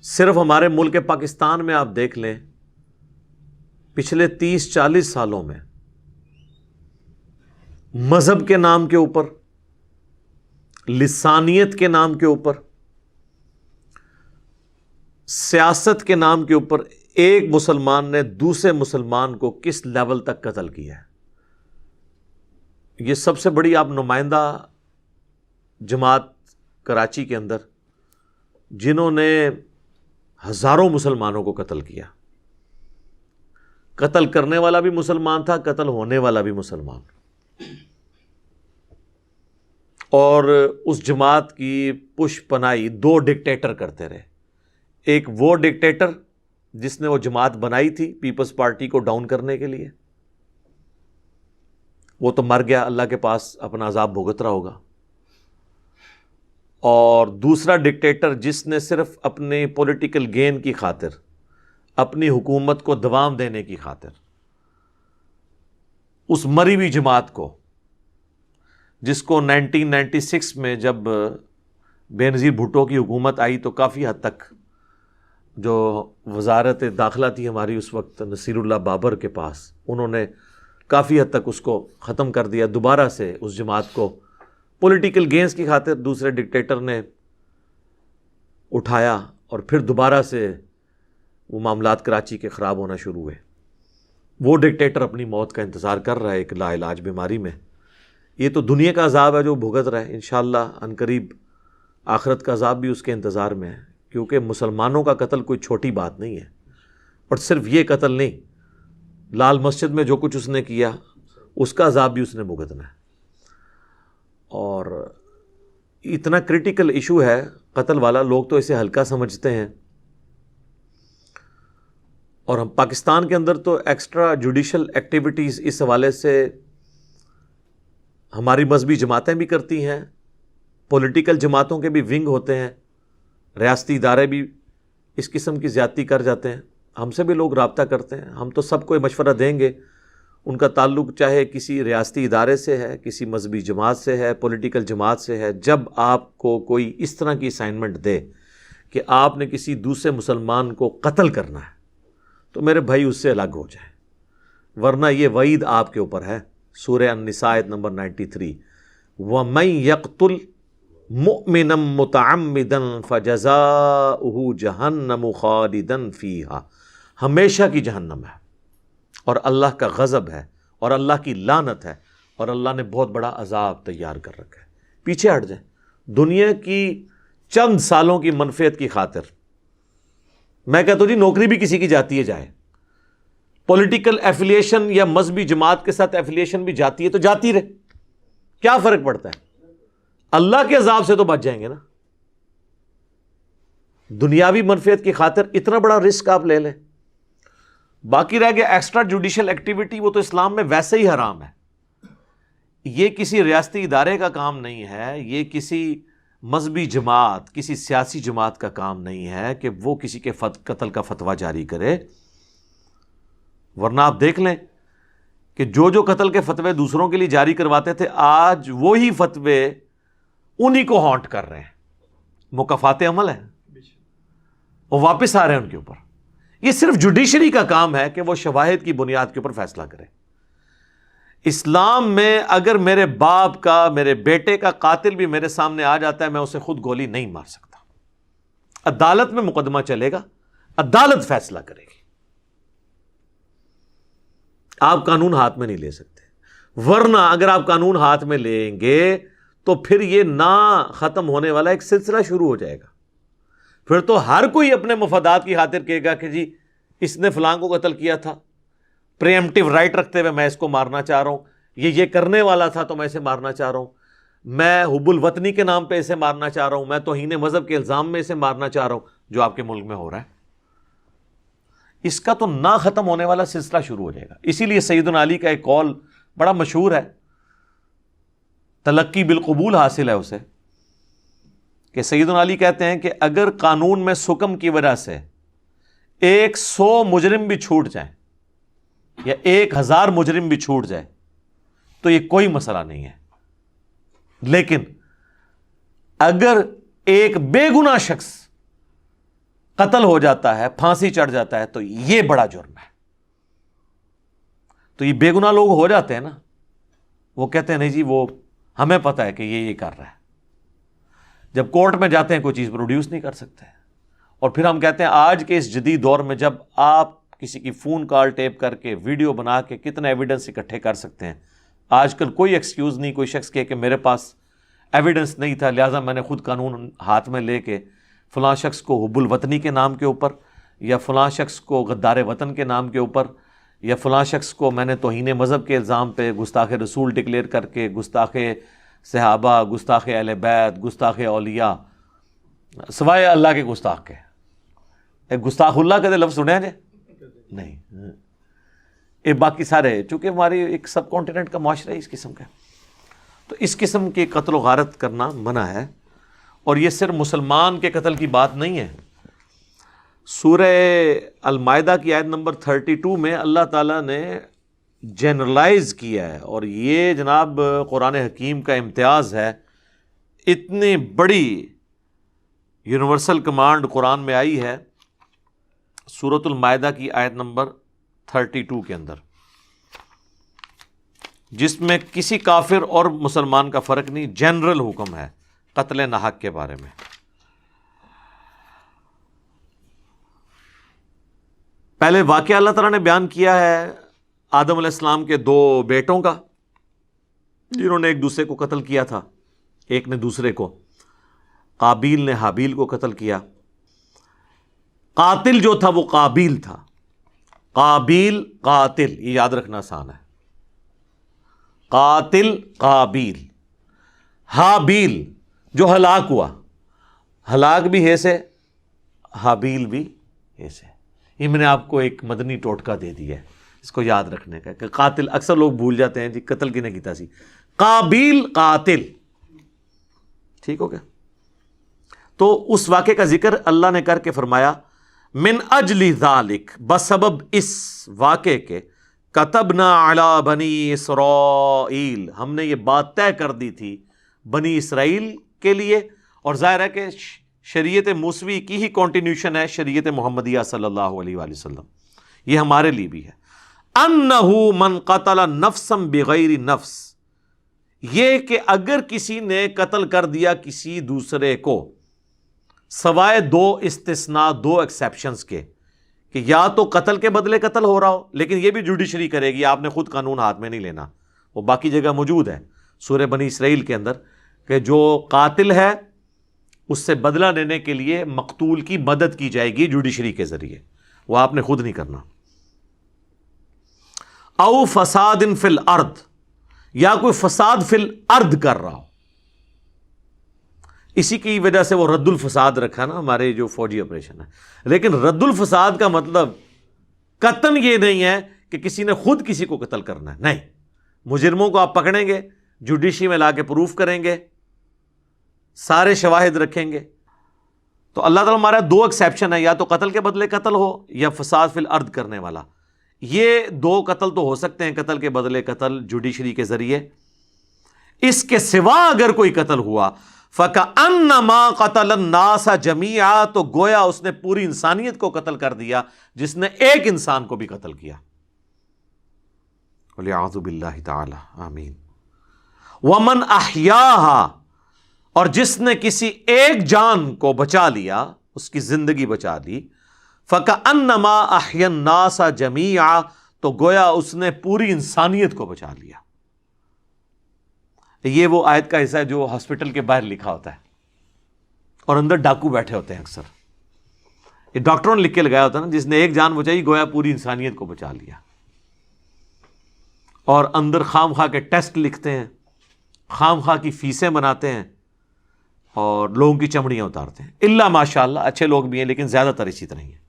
صرف ہمارے ملک پاکستان میں آپ دیکھ لیں، پچھلے 30-40 سالوں میں مذہب کے نام کے اوپر، لسانیت کے نام کے اوپر، سیاست کے نام کے اوپر ایک مسلمان نے دوسرے مسلمان کو کس لیول تک قتل کیا ہے۔ یہ سب سے بڑی آپ نمائندہ جماعت کراچی کے اندر، جنہوں نے ہزاروں مسلمانوں کو قتل کیا، قتل کرنے والا بھی مسلمان تھا، قتل ہونے والا بھی مسلمان، اور اس جماعت کی پش پناہی 2 ڈکٹیٹر کرتے رہے۔ ایک وہ ڈکٹیٹر جس نے وہ جماعت بنائی تھی پیپلز پارٹی کو ڈاؤن کرنے کے لیے، وہ تو مر گیا، اللہ کے پاس اپنا عذاب بھگت رہا ہوگا، اور دوسرا ڈکٹیٹر جس نے صرف اپنے پولیٹیکل گین کی خاطر، اپنی حکومت کو دوام دینے کی خاطر اس مری ہوئی جماعت کو، جس کو 1996 میں جب بے نظیر بھٹو کی حکومت آئی تو کافی حد تک جو وزارت داخلہ تھی ہماری اس وقت نصیر اللہ بابر کے پاس، انہوں نے کافی حد تک اس کو ختم کر دیا۔ دوبارہ سے اس جماعت کو پولیٹیکل گینز کی خاطر دوسرے ڈکٹیٹر نے اٹھایا، اور پھر دوبارہ سے وہ معاملات کراچی کے خراب ہونا شروع ہوئے۔ وہ ڈکٹیٹر اپنی موت کا انتظار کر رہا ہے ایک لا علاج بیماری میں۔ یہ تو دنیا کا عذاب ہے جو بھگت رہا ہے، انشاءاللہ عنقریب آخرت کا عذاب بھی اس کے انتظار میں ہے، کیونکہ مسلمانوں کا قتل کوئی چھوٹی بات نہیں ہے۔ اور صرف یہ قتل نہیں، لال مسجد میں جو کچھ اس نے کیا اس کا عذاب بھی اس نے بھگتنا ہے۔ اور اتنا کریٹیکل ایشو ہے قتل والا، لوگ تو اسے ہلکا سمجھتے ہیں، اور ہم پاکستان کے اندر تو ایکسٹرا جوڈیشل ایکٹیویٹیز اس حوالے سے ہماری مذہبی جماعتیں بھی کرتی ہیں، پولیٹیکل جماعتوں کے بھی ونگ ہوتے ہیں، ریاستی ادارے بھی اس قسم کی زیادتی کر جاتے ہیں۔ ہم سے بھی لوگ رابطہ کرتے ہیں، ہم تو سب کو مشورہ دیں گے، ان کا تعلق چاہے کسی ریاستی ادارے سے ہے، کسی مذہبی جماعت سے ہے، پولیٹیکل جماعت سے ہے، جب آپ کو کوئی اس طرح کی اسائنمنٹ دے کہ آپ نے کسی دوسرے مسلمان کو قتل کرنا ہے تو میرے بھائی اس سے الگ ہو جائیں، ورنہ یہ وعید آپ کے اوپر ہے۔ سورہ النساء آیت نمبر 93، وَمَن يَقْتُلْ مُؤْمِنًا مُتَعَمِّدًا فَجَزَاؤُهُ جَهَنَّمُ خَالِدًا فِيهَا، ہمیشہ کی جہنم ہے، اور اللہ کا غضب ہے، اور اللہ کی لعنت ہے، اور اللہ نے بہت بڑا عذاب تیار کر رکھا ہے۔ پیچھے ہٹ جائیں، دنیا کی چند سالوں کی منفعت کی خاطر میں کہتا ہوں جی نوکری بھی کسی کی جاتی ہے جائے، پولیٹیکل ایفیلیشن یا مذہبی جماعت کے ساتھ ایفیلیشن بھی جاتی ہے تو جاتی رہے، کیا فرق پڑتا ہے؟ اللہ کے عذاب سے تو بچ جائیں گے نا۔ دنیاوی منفعت کی خاطر اتنا بڑا رسک آپ لے لیں۔ باقی رہ گیا ایکسٹرا جوڈیشل ایکٹیویٹی، وہ تو اسلام میں ویسے ہی حرام ہے۔ یہ کسی ریاستی ادارے کا کام نہیں ہے، یہ کسی مذہبی جماعت، کسی سیاسی جماعت کا کام نہیں ہے کہ وہ کسی کے قتل کا فتویٰ جاری کرے، ورنہ آپ دیکھ لیں کہ جو جو قتل کے فتوے دوسروں کے لیے جاری کرواتے تھے، آج وہی فتوے انہی کو ہانٹ کر رہے ہیں، مکافات عمل ہے، وہ واپس آ رہے ہیں ان کے اوپر۔ یہ صرف جوڈیشری کا کام ہے کہ وہ شواہد کی بنیاد کے اوپر فیصلہ کرے۔ اسلام میں اگر میرے باپ کا، میرے بیٹے کا قاتل بھی میرے سامنے آ جاتا ہے، میں اسے خود گولی نہیں مار سکتا، عدالت میں مقدمہ چلے گا، عدالت فیصلہ کرے گی، آپ قانون ہاتھ میں نہیں لے سکتے۔ ورنہ اگر آپ قانون ہاتھ میں لیں گے تو پھر یہ نہ ختم ہونے والا ایک سلسلہ شروع ہو جائے گا۔ پھر تو ہر کوئی اپنے مفادات کی خاطر کہے گا کہ جی اس نے فلاں کو قتل کیا تھا، پریمپٹیو رائٹ رکھتے ہوئے میں اس کو مارنا چاہ رہا ہوں، یہ کرنے والا تھا تو میں اسے مارنا چاہ رہا ہوں، میں حب الوطنی کے نام پہ اسے مارنا چاہ رہا ہوں، میں توہین مذہب کے الزام میں اسے مارنا چاہ رہا ہوں، جو آپ کے ملک میں ہو رہا ہے۔ اس کا تو نہ ختم ہونے والا سلسلہ شروع ہو جائے گا۔ اسی لیے سیدنا علی کا ایک قول بڑا مشہور ہے، تلقی بالقبول حاصل ہے اسے، کہ سیدنا علی کہتے ہیں کہ اگر قانون میں سکم کی وجہ سے 100 مجرم بھی چھوٹ جائیں یا 1000 مجرم بھی چھوٹ جائے تو یہ کوئی مسئلہ نہیں ہے، لیکن اگر ایک بے گناہ شخص قتل ہو جاتا ہے، پھانسی چڑھ جاتا ہے، تو یہ بڑا جرم ہے۔ تو یہ بے گناہ لوگ ہو جاتے ہیں نا، وہ کہتے ہیں نہیں جی وہ ہمیں پتہ ہے کہ یہ کر رہا ہے، جب کورٹ میں جاتے ہیں کوئی چیز پروڈیوس نہیں کر سکتے۔ اور پھر ہم کہتے ہیں آج کے اس جدید دور میں جب آپ کسی کی فون کال ٹیپ کر کے ویڈیو بنا کے کتنے ایویڈنس اکٹھے کر سکتے ہیں، آج کل کوئی ایکسکیوز نہیں کوئی شخص کہ میرے پاس ایویڈنس نہیں تھا لہٰذا میں نے خود قانون ہاتھ میں لے کے فلاں شخص کو حب الوطنی کے نام کے اوپر، یا فلاں شخص کو غدار وطن کے نام کے اوپر، یا فلاں شخص کو میں نے توہین مذہب کے الزام پہ گستاخ رسول ڈکلیئر کر کے گستاخ صحابہ، گستاخ اہل بیت، گستاخ اولیاء، سوائے اللہ کے گستاخ کے، ایک گستاخ اللہ کا لفظ سنے جے نہیں، یہ باقی سارے، چونکہ ہماری ایک سب کانٹیننٹ کا معاشرہ ہے اس قسم کا، تو اس قسم کے قتل و غارت کرنا منع ہے۔ اور یہ صرف مسلمان کے قتل کی بات نہیں ہے، سورہ المائدہ کی آیت نمبر 32 میں اللہ تعالیٰ نے جنرلائز کیا ہے، اور یہ جناب قرآن حکیم کا امتیاز ہے، اتنی بڑی یونیورسل کمانڈ قرآن میں آئی ہے سورۃ المائدہ کی آیت نمبر 32 کے اندر، جس میں کسی کافر اور مسلمان کا فرق نہیں، جنرل حکم ہے قتل ناحق کے بارے میں۔ پہلے واقعہ اللہ تعالیٰ نے بیان کیا ہے آدم علیہ السلام کے 2 بیٹوں کا، جنہوں نے ایک دوسرے کو قتل کیا تھا، ایک نے دوسرے کو، قابیل نے حابیل کو قتل کیا۔ قاتل جو تھا وہ قابیل تھا، قابیل قاتل، یہ یاد رکھنا آسان ہے، قاتل قابیل، حابیل جو ہلاک ہوا، ہلاک بھی ہے سے، حابیل بھی ہے سے۔ یہ میں نے آپ کو ایک مدنی ٹوٹکا دے دیا ہے اس کو یاد رکھنے کا، کہ قاتل اکثر لوگ بھول جاتے ہیں جی قتل کی نے کیتا سی، قابیل قاتل، ٹھیک ہو گیا۔ تو اس واقعے کا ذکر اللہ نے کر کے فرمایا من اجل ذالک، بسبب اس واقعے کے، کتبنا علی بنی اسرائیل، ہم نے یہ بات طے کر دی تھی بنی اسرائیل کے لیے، اور ظاہر ہے کہ شریعت موسوی کی ہی کنٹینیوشن ہے شریعت محمدیہ صلی اللہ علیہ وآلہ وسلم، یہ ہمارے لیے بھی ہے، انہو من قتل نفسا بغیر نفس، یہ کہ اگر کسی نے قتل کر دیا کسی دوسرے کو، سوائے 2 استثناء، 2 ایکسیپشنز کے، کہ یا تو قتل کے بدلے قتل ہو رہا ہو، لیکن یہ بھی جوڈیشری کرے گی، آپ نے خود قانون ہاتھ میں نہیں لینا، وہ باقی جگہ موجود ہے سورہ بنی اسرائیل کے اندر، کہ جو قاتل ہے اس سے بدلہ لینے کے لیے مقتول کی مدد کی جائے گی جوڈیشری کے ذریعے، وہ آپ نے خود نہیں کرنا۔ او فساد فی الارض، یا کوئی فساد فی الارض کر رہا ہو، اسی کی وجہ سے وہ رد الفساد رکھا نا ہمارے جو فوجی آپریشن ہے، لیکن رد الفساد کا مطلب قطعاً یہ نہیں ہے کہ کسی نے خود کسی کو قتل کرنا ہے، نہیں، مجرموں کو آپ پکڑیں گے، جوڈیشری میں لا کے پروف کریں گے، سارے شواہد رکھیں گے۔ تو اللہ تعالیٰ ہمارا 2 ایکسیپشن ہے، یا تو قتل کے بدلے قتل ہو یا فساد فی الارض کرنے والا، یہ 2 قتل تو ہو سکتے ہیں، قتل کے بدلے قتل جوڈیشری کے ذریعے، اس کے سوا اگر کوئی قتل ہوا فَكَأَنَّمَا قَتَلَ النَّاسَ جَمِيعًا، تو گویا اس نے پوری انسانیت کو قتل کر دیا جس نے ایک انسان کو بھی قتل کیا، وَلِعَاذُ بِاللَّهِ تَعَالَى، آمین۔ وَمَنْ أَحْيَاهَا، اور جس نے کسی ایک جان کو بچا لیا، اس کی زندگی بچا لی، فَكَأَنَّمَا أَحْيَا النَّاسَ جَمِيعًا، تو گویا اس نے پوری انسانیت کو بچا لیا۔ یہ وہ آیت کا حصہ ہے جو ہاسپٹل کے باہر لکھا ہوتا ہے اور اندر ڈاکو بیٹھے ہوتے ہیں اکثر، یہ ڈاکٹروں نے لکھ کے لگایا ہوتا ہے نا، جس نے ایک جان بچائی گویا پوری انسانیت کو بچا لیا، اور اندر خام خواہ کے ٹیسٹ لکھتے ہیں، خام خواہ کی فیسیں بناتے ہیں، اور لوگوں کی چمڑیاں اتارتے ہیں، الا ماشاء اللہ اچھے لوگ بھی ہیں لیکن زیادہ تر اسی طرح ہی ہیں۔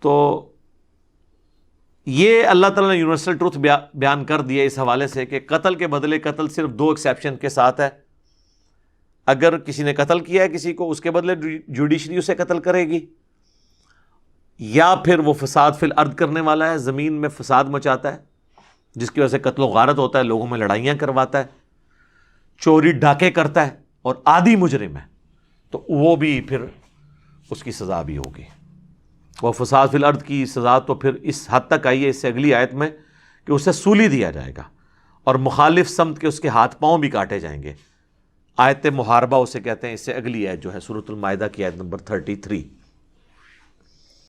تو یہ اللہ تعالیٰ نے یونیورسل ٹروتھ بیان کر دیا اس حوالے سے کہ قتل کے بدلے قتل صرف 2 ایکسیپشن کے ساتھ ہے، اگر کسی نے قتل کیا ہے کسی کو، اس کے بدلے جوڈیشری اسے قتل کرے گی، یا پھر وہ فساد فی الارض کرنے والا ہے، زمین میں فساد مچاتا ہے جس کی وجہ سے قتل و غارت ہوتا ہے، لوگوں میں لڑائیاں کرواتا ہے، چوری ڈاکے کرتا ہے، اور عادی مجرم ہے، تو وہ بھی پھر اس کی سزا بھی ہوگی. وہ فساد فی الارض کی سزا تو پھر اس حد تک آئی ہے اس سے اگلی آیت میں کہ اسے سولی دیا جائے گا اور مخالف سمت کے اس کے ہاتھ پاؤں بھی کاٹے جائیں گے. آیت محاربہ اسے کہتے ہیں. اس سے اگلی آیت جو ہے سورۃ المائدہ کی آیت نمبر 33.